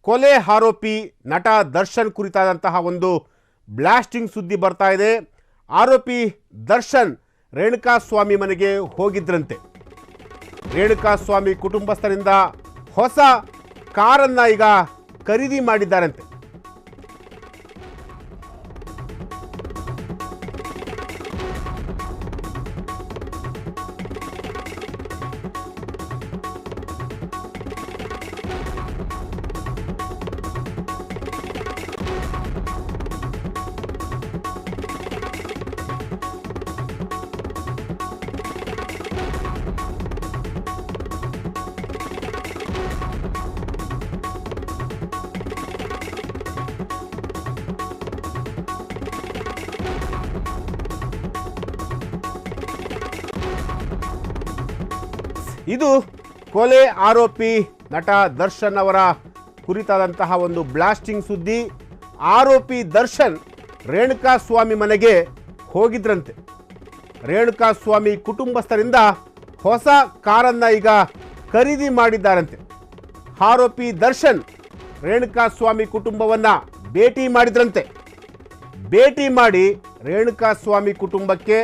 ಕೊಲೆ ಆರೋಪಿ ನಟ ದರ್ಶನ್ ಕುರಿತಾದಂತಹ ಒಂದು ಬ್ಲಾಸ್ಟಿಂಗ್ ಸುದ್ದಿ ಬರ್ತಾ ಇದೆ. ಆರೋಪಿ ದರ್ಶನ್ ರೇಣುಕಾಸ್ವಾಮಿ ಮನೆಗೆ ಹೋಗಿದ್ರಂತೆ. ರೇಣುಕಾಸ್ವಾಮಿ ಕುಟುಂಬಸ್ಥರಿಂದ ಹೊಸ ಕಾರನ್ನು ಈಗ ಖರೀದಿ ಮಾಡಿದ್ದಾರಂತೆ. ಇದು ಕೊಲೆ ಆರೋಪಿ ನಟ ದರ್ಶನ್ ಅವರ ಕುರಿತಾದಂತಹ ಒಂದು ಬ್ಲಾಸ್ಟಿಂಗ್ ಸುದ್ದಿ. ಆರೋಪಿ ದರ್ಶನ್ ರೇಣುಕಾಸ್ವಾಮಿ ಮನೆಗೆ ಹೋಗಿದ್ರಂತೆ. ರೇಣುಕಾಸ್ವಾಮಿ ಕುಟುಂಬಸ್ಥರಿಂದ ಹೊಸ ಕಾರನ್ನು ಈಗ ಖರೀದಿ ಮಾಡಿದ್ದಾರಂತೆ. ಆರೋಪಿ ದರ್ಶನ್ ರೇಣುಕಾಸ್ವಾಮಿ ಕುಟುಂಬವನ್ನು ಭೇಟಿ ಮಾಡಿದ್ರಂತೆ. ಭೇಟಿ ಮಾಡಿ ರೇಣುಕಾಸ್ವಾಮಿ ಕುಟುಂಬಕ್ಕೆ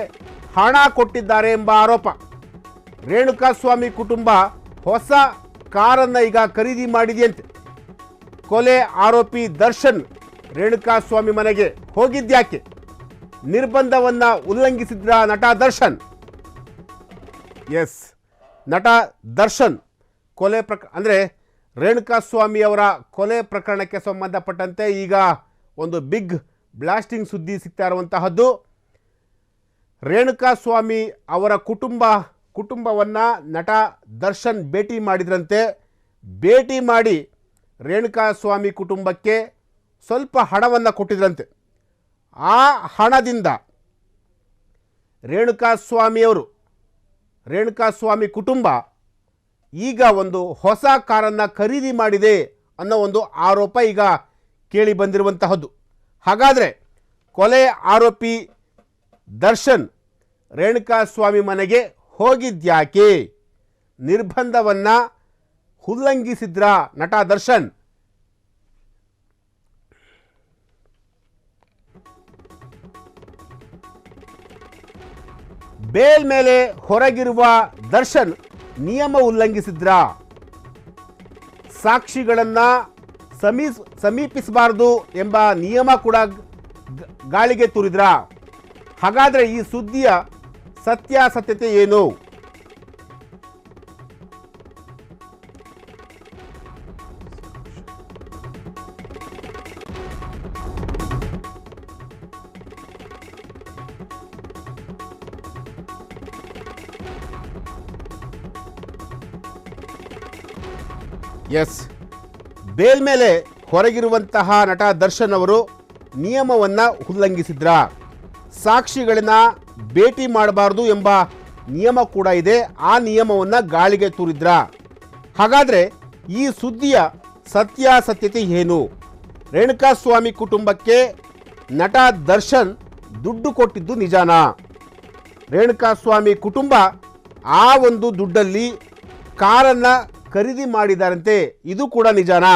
ಹಣ ಕೊಟ್ಟಿದ್ದಾರೆ ಎಂಬ ಆರೋಪ. ರೇಣುಕಾಸ್ವಾಮಿ ಕುಟುಂಬ ಹೊಸ ಕಾರನ್ನು ಈಗ ಖರೀದಿ ಮಾಡಿದೆಯಂತೆ. ಕೊಲೆ ಆರೋಪಿ ದರ್ಶನ್ ರೇಣುಕಾಸ್ವಾಮಿ ಮನೆಗೆ ಹೋಗಿದ್ಯಾಕೆ? ನಿರ್ಬಂಧವನ್ನು ಉಲ್ಲಂಘಿಸಿದ್ರ ನಟ ದರ್ಶನ್? ಎಸ್, ನಟ ದರ್ಶನ್ ಕೊಲೆ ಅಂದರೆ ರೇಣುಕಾಸ್ವಾಮಿ ಅವರ ಕೊಲೆ ಪ್ರಕರಣಕ್ಕೆ ಸಂಬಂಧಪಟ್ಟಂತೆ ಈಗ ಒಂದು ಬಿಗ್ ಬ್ಲಾಸ್ಟಿಂಗ್ ಸುದ್ದಿ ಸಿಗ್ತಾ ಇರುವಂತಹದ್ದು. ರೇಣುಕಾಸ್ವಾಮಿ ಅವರ ಕುಟುಂಬವನ್ನು ನಟ ದರ್ಶನ್ ಭೇಟಿ ಮಾಡಿದ್ರಂತೆ. ಭೇಟಿ ಮಾಡಿ ರೇಣುಕಾಸ್ವಾಮಿ ಕುಟುಂಬಕ್ಕೆ ಸ್ವಲ್ಪ ಹಣವನ್ನು ಕೊಟ್ಟಿದ್ರಂತೆ. ಆ ಹಣದಿಂದ ರೇಣುಕಾಸ್ವಾಮಿ ಕುಟುಂಬ ಈಗ ಒಂದು ಹೊಸ ಕಾರನ್ನು ಖರೀದಿ ಮಾಡಿದೆ ಅನ್ನೋ ಒಂದು ಆರೋಪ ಈಗ ಕೇಳಿ ಬಂದಿರುವಂತಹದ್ದು. ಹಾಗಾದರೆ ಕೊಲೆ ಆರೋಪಿ ದರ್ಶನ್ ರೇಣುಕಾಸ್ವಾಮಿ ಮನೆಗೆ ಹೋಗಿದ್ಯಾಕೆ? ನಿರ್ಬಂಧವನ್ನು ಉಲ್ಲಂಘಿಸಿದ್ರ ನಟ ದರ್ಶನ್? ಬೇಲ್ ಮೇಲೆ ಹೊರಗಿರುವ ದರ್ಶನ್ ನಿಯಮ ಉಲ್ಲಂಘಿಸಿದ್ರ? ಸಾಕ್ಷಿಗಳನ್ನು ಸಮೀಪಿಸಬಾರದು ಎಂಬ ನಿಯಮ ಕೂಡ ಗಾಳಿಗೆ ತೂರಿದ್ರ? ಹಾಗಾದರೆ ಈ ಸುದ್ದಿಯ ಸತ್ಯಾಸತ್ಯತೆ ಏನು? ಎಸ್, ಬೇಲ್ ಮೇಲೆ ಹೊರಗಿರುವಂತಹ ನಟ ದರ್ಶನ್ ಅವರು ನಿಯಮವನ್ನು ಉಲ್ಲಂಘಿಸಿದ್ರ? ಸಾಕ್ಷಿಗಳನ್ನ ಭೇಟಿ ಮಾಡಬಾರ್ದು ಎಂಬ ನಿಯಮ ಕೂಡ ಇದೆ. ಆ ನಿಯಮವನ್ನು ಗಾಳಿಗೆ ತೂರಿದ್ರ? ಹಾಗಾದರೆ ಈ ಸುದ್ದಿಯ ಸತ್ಯಾಸತ್ಯತೆ ಏನು? ರೇಣುಕಾಸ್ವಾಮಿ ಕುಟುಂಬಕ್ಕೆ ನಟ ದರ್ಶನ್ ದುಡ್ಡು ಕೊಟ್ಟಿದ್ದು ನಿಜಾನಾ? ರೇಣುಕಾಸ್ವಾಮಿ ಕುಟುಂಬ ಆ ಒಂದು ದುಡ್ಡಲ್ಲಿ ಕಾರನ್ನು ಖರೀದಿ ಮಾಡಿದ್ದಾರಂತೆ, ಇದು ಕೂಡ ನಿಜಾನಾ?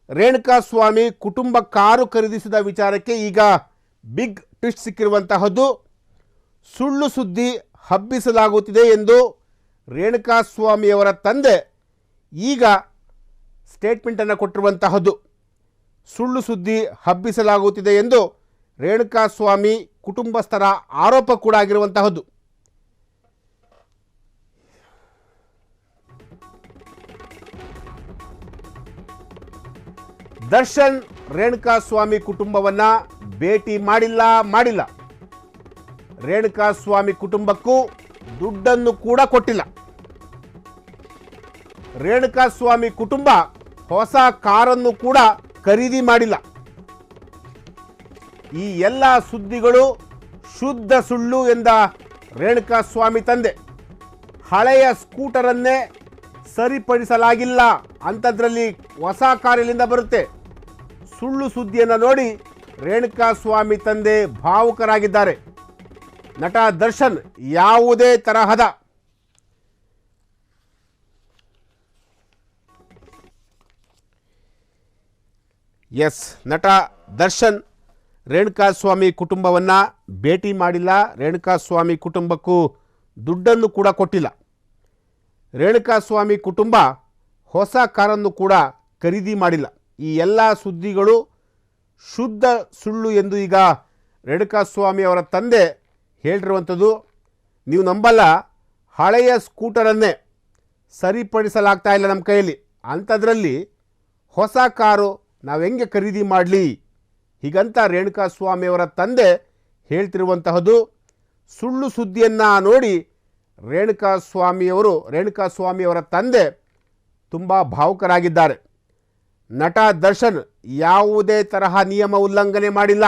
ರೇಣುಕಾಸ್ವಾಮಿ ಕುಟುಂಬ ಕಾರು ಖರೀದಿಸಿದ ವಿಚಾರಕ್ಕೆ ಈಗ ಬಿಗ್ ಟ್ವಿಸ್ಟ್ ಸಿಕ್ಕಿರುವಂತಹದ್ದು. ಸುಳ್ಳು ಸುದ್ದಿ ಹಬ್ಬಿಸಲಾಗುತ್ತಿದೆ ಎಂದು ರೇಣುಕಾಸ್ವಾಮಿಯವರ ತಂದೆ ಈಗ ಸ್ಟೇಟ್ಮೆಂಟನ್ನು ಕೊಟ್ಟಿರುವಂತಹದ್ದು. ಸುಳ್ಳು ಸುದ್ದಿ ಹಬ್ಬಿಸಲಾಗುತ್ತಿದೆ ಎಂದು ರೇಣುಕಾಸ್ವಾಮಿ ಕುಟುಂಬಸ್ಥರ ಆರೋಪ ಕೂಡ ಆಗಿರುವಂತಹದ್ದು. ದರ್ಶನ್ ರೇಣುಕಾಸ್ವಾಮಿ ಕುಟುಂಬವನ್ನು ಭೇಟಿ ಮಾಡಿಲ್ಲ. ರೇಣುಕಾಸ್ವಾಮಿ ಕುಟುಂಬಕ್ಕೂ ದುಡ್ಡನ್ನು ಕೂಡ ಕೊಟ್ಟಿಲ್ಲ. ರೇಣುಕಾಸ್ವಾಮಿ ಕುಟುಂಬ ಹೊಸ ಕಾರನ್ನು ಕೂಡ ಖರೀದಿ ಮಾಡಿಲ್ಲ. ಈ ಎಲ್ಲ ಸುದ್ದಿಗಳು ಶುದ್ಧ ಸುಳ್ಳು ಎಂದ ರೇಣುಕಾಸ್ವಾಮಿ ತಂದೆ. ಹಳೆಯ ಸ್ಕೂಟರನ್ನೇ ಸರಿಪಡಿಸಲಾಗಿಲ್ಲ, ಅಂಥದ್ರಲ್ಲಿ ಹೊಸ ಕಾರಿನಿಂದ ಬರುತ್ತೆ. ಸುಳ್ಳು ಸುದ್ದಿಯನ್ನು ನೋಡಿ ರೇಣುಕಾಸ್ವಾಮಿ ತಂದೆ ಭಾವುಕರಾಗಿದ್ದಾರೆ. ನಟ ದರ್ಶನ್ ಯಾವುದೇ ತರಹದ ಎಸ್, ನಟ ದರ್ಶನ್ ರೇಣುಕಾಸ್ವಾಮಿ ಕುಟುಂಬವನ್ನು ಭೇಟಿ ಮಾಡಿಲ್ಲ, ರೇಣುಕಾಸ್ವಾಮಿ ಕುಟುಂಬಕ್ಕೂ ದುಡ್ಡನ್ನು ಕೂಡ ಕೊಟ್ಟಿಲ್ಲ. ರೇಣುಕಾಸ್ವಾಮಿ ಕುಟುಂಬ ಹೊಸ ಕಾರನ್ನು ಕೂಡ ಖರೀದಿ ಮಾಡಿಲ್ಲ. ಈ ಎಲ್ಲ ಸುದ್ದಿಗಳು ಶುದ್ಧ ಸುಳ್ಳು ಎಂದು ಈಗ ರೇಣುಕಾಸ್ವಾಮಿ ಅವರ ತಂದೆ ಹೇಳಿರುವಂಥದ್ದು. ನೀವು ನಂಬಲ್ಲ, ಹಳೆಯ ಸ್ಕೂಟರನ್ನೇ ಸರಿಪಡಿಸಲಾಗ್ತಾ ಇಲ್ಲ ನಮ್ಮ ಕೈಯಲ್ಲಿ, ಅಂಥದ್ರಲ್ಲಿ ಹೊಸ ಕಾರು ನಾವು ಹೆಂಗೆ ಖರೀದಿ ಮಾಡಲಿ ಹೀಗಂತ ರೇಣುಕಾಸ್ವಾಮಿಯವರ ತಂದೆ ಹೇಳ್ತಿರುವಂತಹದ್ದು. ಸುಳ್ಳು ಸುದ್ದಿಯನ್ನು ನೋಡಿ ರೇಣುಕಾಸ್ವಾಮಿಯವರ ತಂದೆ ತುಂಬ ಭಾವುಕರಾಗಿದ್ದಾರೆ. ನಟ ದರ್ಶನ್ ಯಾವುದೇ ತರಹ ನಿಯಮ ಉಲ್ಲಂಘನೆ ಮಾಡಿಲ್ಲ.